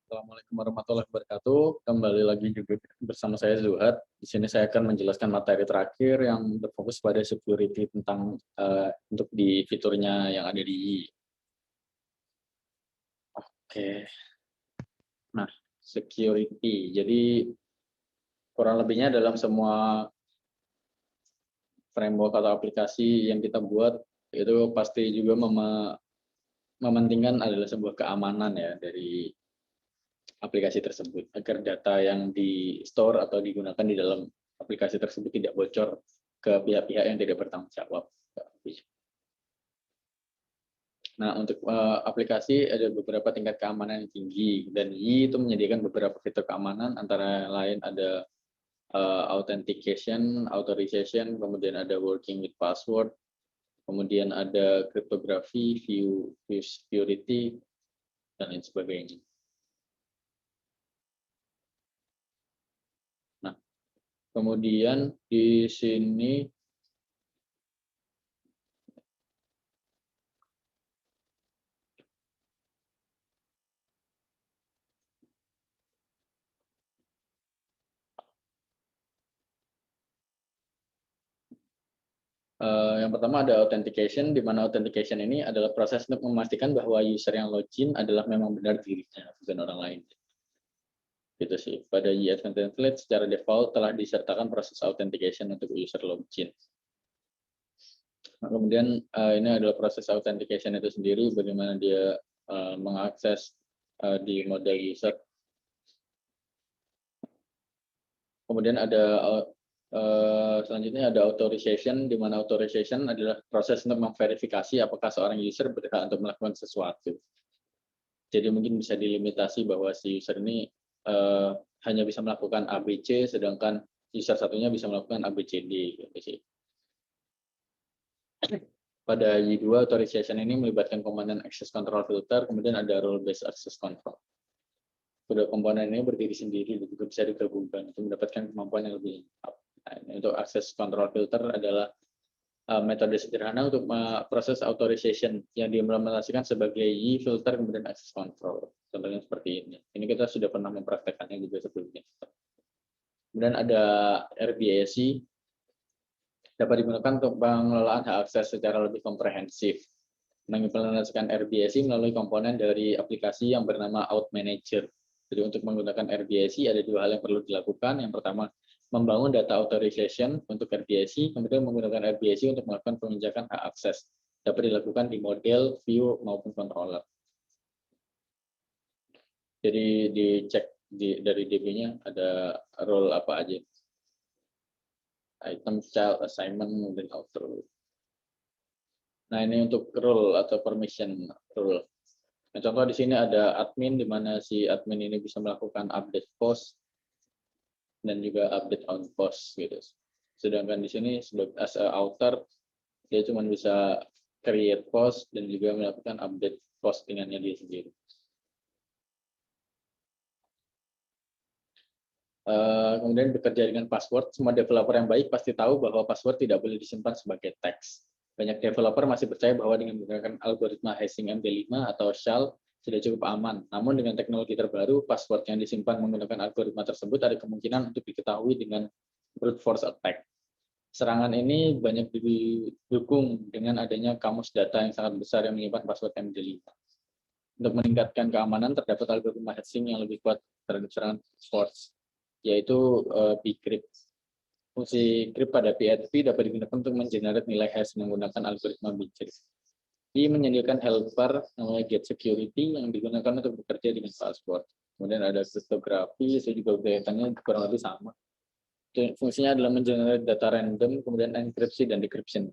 Assalamualaikum warahmatullahi wabarakatuh. Kembali lagi juga bersama saya Zuhad. Di sini saya akan menjelaskan materi terakhir yang berfokus pada security tentang untuk di fiturnya yang ada di Oke. Nah, security. Jadi kurang lebihnya dalam semua framework atau aplikasi yang kita buat itu pasti juga mementingkan adalah sebuah keamanan ya dari aplikasi tersebut agar data yang di store atau digunakan di dalam aplikasi tersebut tidak bocor ke pihak-pihak yang tidak bertanggung jawab. Nah, untuk aplikasi ada beberapa tingkat keamanan yang tinggi dan Y itu menyediakan beberapa fitur keamanan antara lain ada authentication, authorization, kemudian ada working with password, kemudian ada cryptography, view security dan lain sebagainya. Nah, kemudian di sini yang pertama ada authentication, di mana authentication ini adalah proses untuk memastikan bahwa user yang login adalah memang benar dirinya, bukan orang lain. Gitu sih. Pada YS Template secara default telah disertakan proses authentication untuk user login. Nah, kemudian ini adalah proses authentication itu sendiri, bagaimana dia mengakses di model user. Kemudian ada selanjutnya ada authorization, di mana authorization adalah proses untuk memverifikasi apakah seorang user berhak untuk melakukan sesuatu. Jadi mungkin bisa dilimitasi bahwa si user ini hanya bisa melakukan ABC, sedangkan user satunya bisa melakukan ABCD. Gitu sih. Pada Y2 authorization ini melibatkan komponen access control filter, kemudian ada role based access control. Kedua komponen ini berdiri sendiri dan juga bisa digabungkan untuk mendapatkan kemampuan yang lebih lengkap. Nah, untuk access control filter adalah metode sederhana untuk proses authorization yang diimplementasikan sebagai Y filter kemudian access control. Contohnya seperti ini. Ini kita sudah pernah mempraktekannya juga sebelumnya. Kemudian ada RBAC, dapat digunakan untuk pengelolaan hak akses secara lebih komprehensif. Mengimplementasikan RBAC melalui komponen dari aplikasi yang bernama Out Manager. Jadi untuk menggunakan RBAC ada dua hal yang perlu dilakukan. Yang pertama, membangun data authorization untuk RBAC, kemudian menggunakan RBAC untuk melakukan penginjakan hak akses. Dapat dilakukan di model, view, maupun controller. Jadi dicek dari DB-nya ada role apa aja. Item, child, assignment, dan author. Nah, ini untuk role atau permission role. Nah, contoh di sini ada admin, di mana si admin ini bisa melakukan update post dan juga update on post gitu. Sedangkan di sini as a author dia cuma bisa create post dan juga melakukan update postingannya dia sendiri. Kemudian bekerja dengan password, semua developer yang baik pasti tahu bahwa password tidak boleh disimpan sebagai teks. Banyak developer masih percaya bahwa dengan menggunakan algoritma hashing MD5 atau shell sudah cukup aman. Namun dengan teknologi terbaru, password yang disimpan menggunakan algoritma tersebut ada kemungkinan untuk diketahui dengan brute force attack. Serangan ini banyak didukung dengan adanya kamus data yang sangat besar yang menyimpan password MD5. Untuk meningkatkan keamanan, terdapat algoritma hashing yang lebih kuat terhadap serangan force, yaitu bcrypt. Fungsi crypt pada PHP dapat digunakan untuk mengenerate nilai hash menggunakan algoritma bcrypt. Ini menyediakan helper namanya get security yang digunakan untuk bekerja dengan password. Kemudian ada cryptography, itu juga kaitannya kurang lebih sama. Fungsinya adalah mengenerate data random, kemudian enkripsi dan decryption.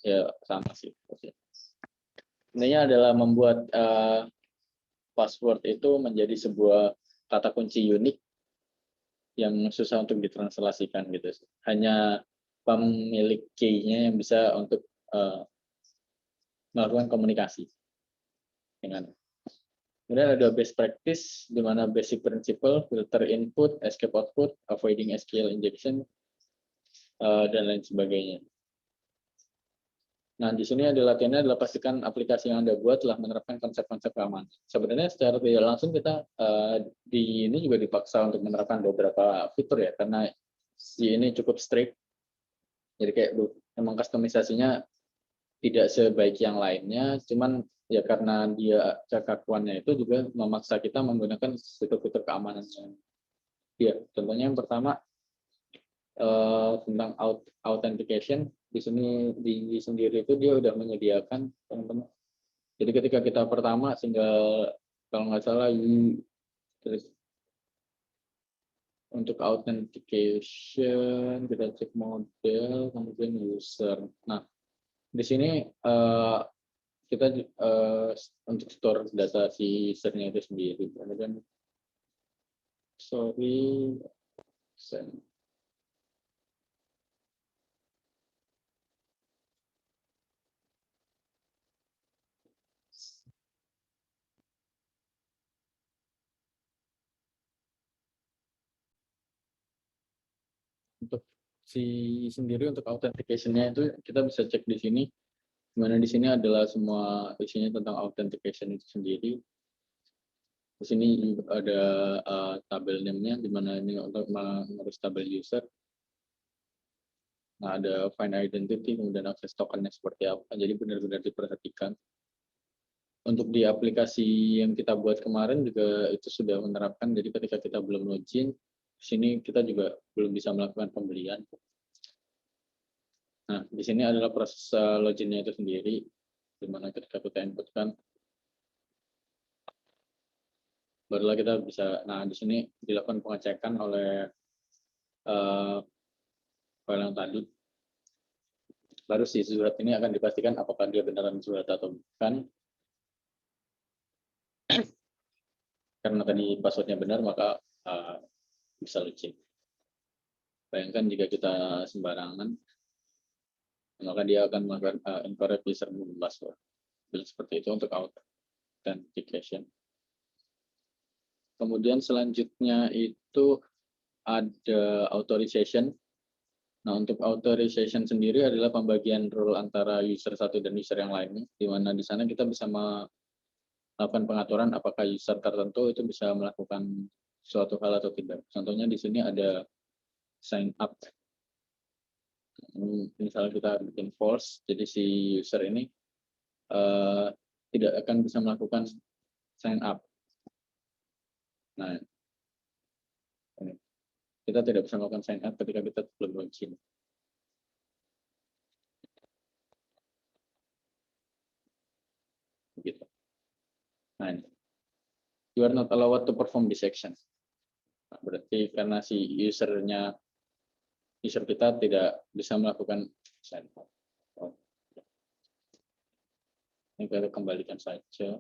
Ya sama sih. Intinya adalah membuat password itu menjadi sebuah kata kunci unik yang susah untuk ditranslasikan gitu. Hanya pemilik key-nya yang bisa untuk melakukan komunikasi dengan. Kemudian ada best practice, di mana basic principle, filter input, escape output, avoiding SQL injection, dan lain sebagainya. Nah, di sini ada latihannya adalah pastikan aplikasi yang Anda buat telah menerapkan konsep-konsep keamanan. Sebenarnya secara tidak langsung kita di ini juga dipaksa untuk menerapkan beberapa fitur ya, karena si ini cukup strict. Jadi kayak emang kustomisasinya tidak sebaik yang lainnya, cuman ya karena dia kekakuannya itu juga memaksa kita menggunakan fitur-fitur keamanan yang dia. Contohnya yang pertama tentang authentication. Di sini di sendiri itu dia udah menyediakan teman-teman. Jadi ketika kita pertama tinggal kalau nggak salah terus untuk authentication kita cek model kemudian user. Nah di sini kita untuk store data si usernya itu sendiri. Kemudian untuk si sendiri untuk authentication-nya itu kita bisa cek di sini. Dimana di sini adalah semua isinya tentang authentication itu sendiri. Di sini ada tabel name-nya, di mana ini untuk mengurus tabel user. Nah, ada find identity, kemudian akses tokennya seperti apa. Jadi benar-benar diperhatikan. Untuk di aplikasi yang kita buat kemarin juga itu sudah menerapkan. Jadi ketika kita belum login, di sini kita juga belum bisa melakukan pembelian. Nah, di sini adalah proses loginnya itu sendiri, di mana ketika kita inputkan, barulah kita bisa. Nah, di sini dilakukan pengecekan oleh file yang tadi. Baru si surat ini akan dipastikan apakah dia beneran surat atau bukan. Karena tadi passwordnya benar, maka bisa login. Bayangkan jika kita sembarangan, maka dia akan melakukan incorrect username password. Seperti itu untuk authentication. Kemudian selanjutnya itu ada authorization. Nah, untuk authorization sendiri adalah pembagian role antara user satu dan user yang lainnya, di mana di sana kita bisa melakukan pengaturan apakah user tertentu itu bisa melakukan suatu hal atau tidak. Contohnya di sini ada sign up. Misalnya kita bikin false, jadi si user ini tidak akan bisa melakukan sign up. Nah, ini. Kita tidak bisa melakukan sign up ketika kita belum login. Gitu. Nah, ini. You are not allowed to perform this action. Nah, berarti karena si user kita tidak bisa melakukan sign up. Ini kita kembalikan saja.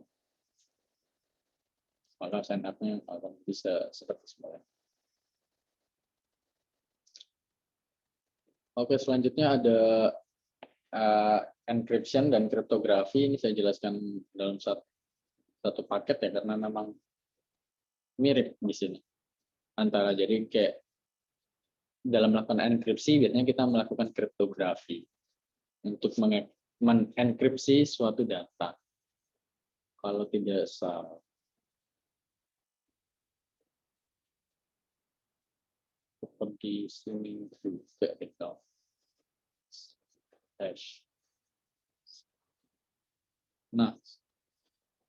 Maka sign up-nya akan bisa seperti semula. Oke, selanjutnya ada encryption dan kriptografi. Ini saya jelaskan dalam satu paket ya, karena memang mirip di sini. Antara jadi kayak dalam melakukan enkripsi, biasanya kita melakukan kriptografi untuk mengenkripsi suatu data. Kalau tidak salah. Seperti sini juga kita. Nah,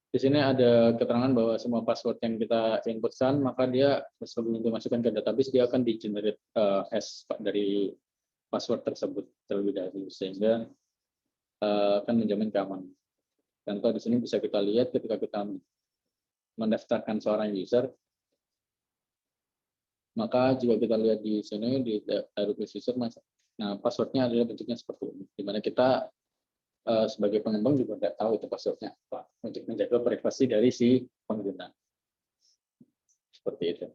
di sini ada keterangan bahwa semua password yang kita inputkan, maka dia sebelum dimasukkan ke database, dia akan di-generate hash dari password tersebut terlebih dahulu, sehingga akan menjamin keamanan. Contoh di sini bisa kita lihat ketika kita mendaftarkan seorang user, maka juga kita lihat di sini di database user, nah passwordnya adalah bentuknya seperti ini, di mana kita sebagai pengembang juga tidak tahu itu passwordnya apa, untuk menjaga privasi dari si pengguna. Seperti itu.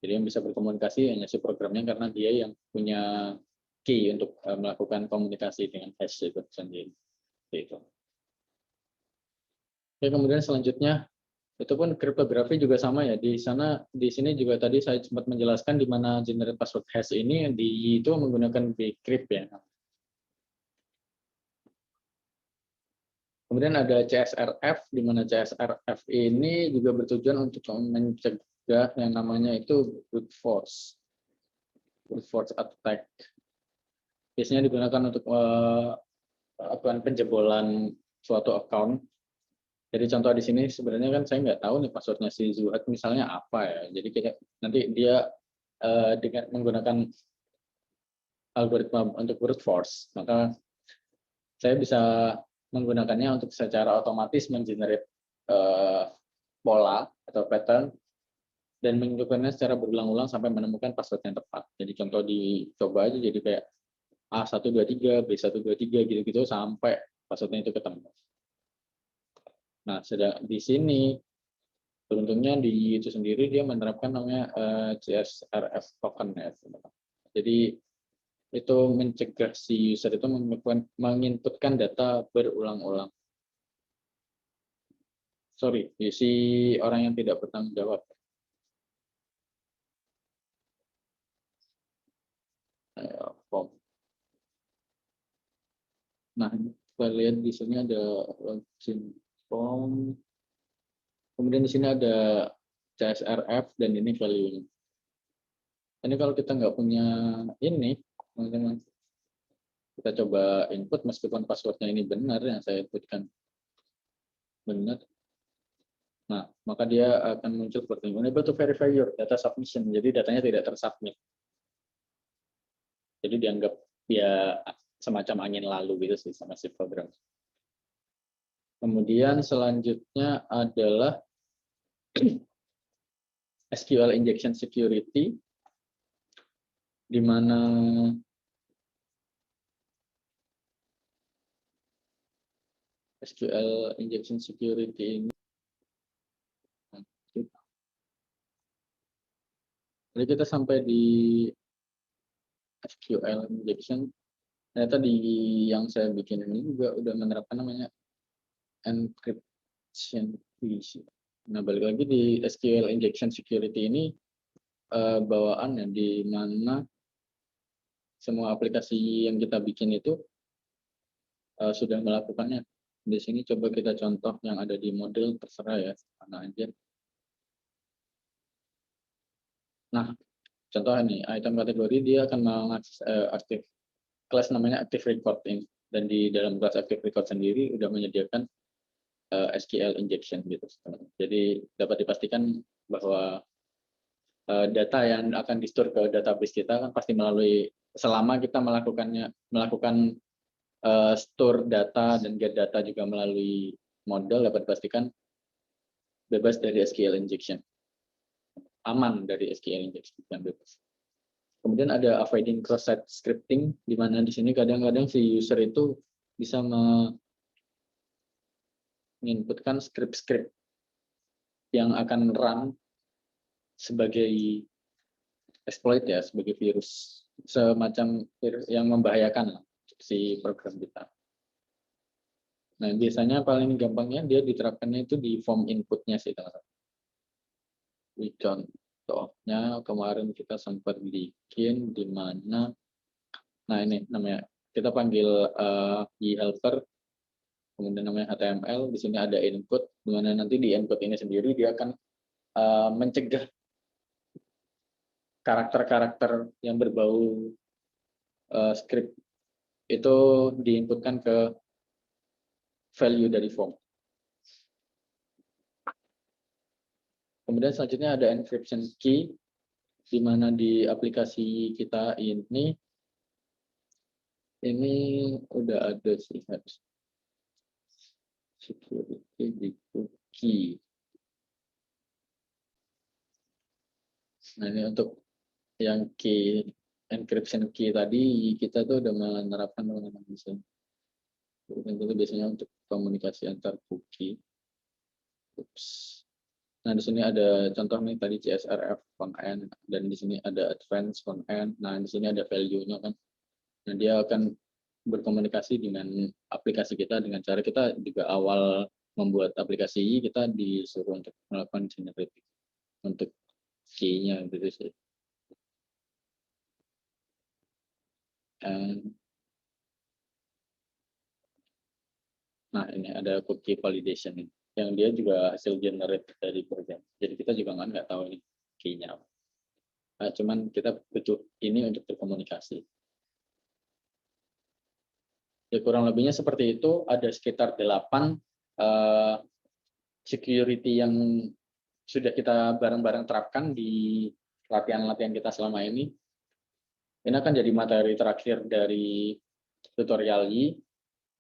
Jadi yang bisa berkomunikasi hanya si programnya, karena dia yang punya key untuk melakukan komunikasi dengan hash itu sendiri. Seperti itu. Oke, kemudian selanjutnya itu pun kriptografi juga sama ya. Di sini juga tadi saya sempat menjelaskan di mana generate password hash ini itu menggunakan bcrypt ya. Kemudian ada CSRF, di mana CSRF ini juga bertujuan untuk mencegah yang namanya itu brute force attack. Biasanya digunakan untuk melakukan penjebolan suatu account. Jadi contoh di sini sebenarnya kan saya nggak tahu nih passwordnya si Zuhat misalnya apa ya. Jadi kita nanti dia dengan menggunakan algoritma untuk brute force, maka saya bisa menggunakannya untuk secara otomatis mengenerate pola atau pattern dan menghidupkannya secara berulang-ulang sampai menemukan password yang tepat. Jadi contoh dicoba aja jadi kayak A123, B123 gitu-gitu sampai passwordnya itu ketemu. Nah, sedang di sini beruntungnya di itu sendiri dia menerapkan namanya CSRF token ya. Jadi itu mencegah si user itu menginputkan data berulang-ulang. Sorry, si orang yang tidak bertanggung jawab. Form. Nah, kita lihat di sini ada login form. Kemudian di sini ada CSRF dan ini value. Ini kalau kita nggak punya ini, teman-teman, kita coba input meskipun passwordnya ini benar yang saya inputkan benar. Nah, maka dia akan muncul seperti ini. Unable to verify your data submission. Jadi datanya tidak tersubmit. Jadi dianggap ya semacam angin lalu gitu sih sama si program. Kemudian selanjutnya adalah SQL injection security, di mana SQL injection security ini jadi kita sampai di SQL injection. Ternyata di yang saya bikin ini juga udah menerapkan namanya encryption key. Nah, balik lagi di SQL injection security ini bawaan ya, di mana semua aplikasi yang kita bikin itu sudah melakukannya. Di sini coba kita contoh yang ada di model, terserah ya, mana aja. Nah, contoh ini, item kategori dia akan mengakses aktif kelas namanya active record ini. Dan di dalam kelas active record sendiri udah menyediakan SQL injection gitu. Jadi dapat dipastikan bahwa data yang akan di-store ke database kita kan pasti melalui selama kita melakukan store data dan get data juga melalui model dapat dipastikan bebas dari SQL injection. Aman dari SQL injection dan bebas. Kemudian ada avoiding cross-site scripting, di mana di sini kadang-kadang si user itu bisa menginputkan script-script yang akan run sebagai exploit ya, sebagai virus, semacam virus yang membahayakan si program kita. Nah, biasanya paling gampangnya dia diterapkannya itu di form inputnya sih, teman-teman. Contohnya kemarin kita sempat bikin di mana, nah ini namanya kita panggil helper, kemudian namanya HTML, di sini ada input, di mana nanti di input ini sendiri dia akan mencegah karakter-karakter yang berbau script itu diinputkan ke value dari form. Kemudian selanjutnya ada encryption key, di mana di aplikasi kita ini udah ada sih security di key. Nah, ini untuk yang key encryption key tadi kita tuh udah menerapkan dengan bisa. Itu biasanya untuk komunikasi antar cookie. Nah, di sini ada contoh nih tadi CSRF front-end, dan di sini ada advanced front-end. Nah, di sini ada value-nya kan. Nah, dia akan berkomunikasi dengan aplikasi kita dengan cara kita juga awal membuat aplikasi kita disuruh untuk melakukan generating untuk key-nya gitu sih. Nah, ini ada cookie validation ini, yang dia juga hasil generate dari program. Jadi kita juga nggak tahu ini key-nya apa. Nah, cuman kita butuh ini untuk berkomunikasi. Ya, kurang lebihnya seperti itu. Ada sekitar 8 security yang sudah kita bareng-bareng terapkan di latihan-latihan kita selama ini. Ini akan jadi materi terakhir dari tutorial Y.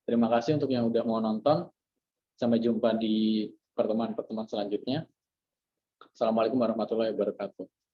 Terima kasih untuk yang udah mau nonton. Sampai jumpa di pertemuan-pertemuan selanjutnya. Assalamualaikum warahmatullahi wabarakatuh.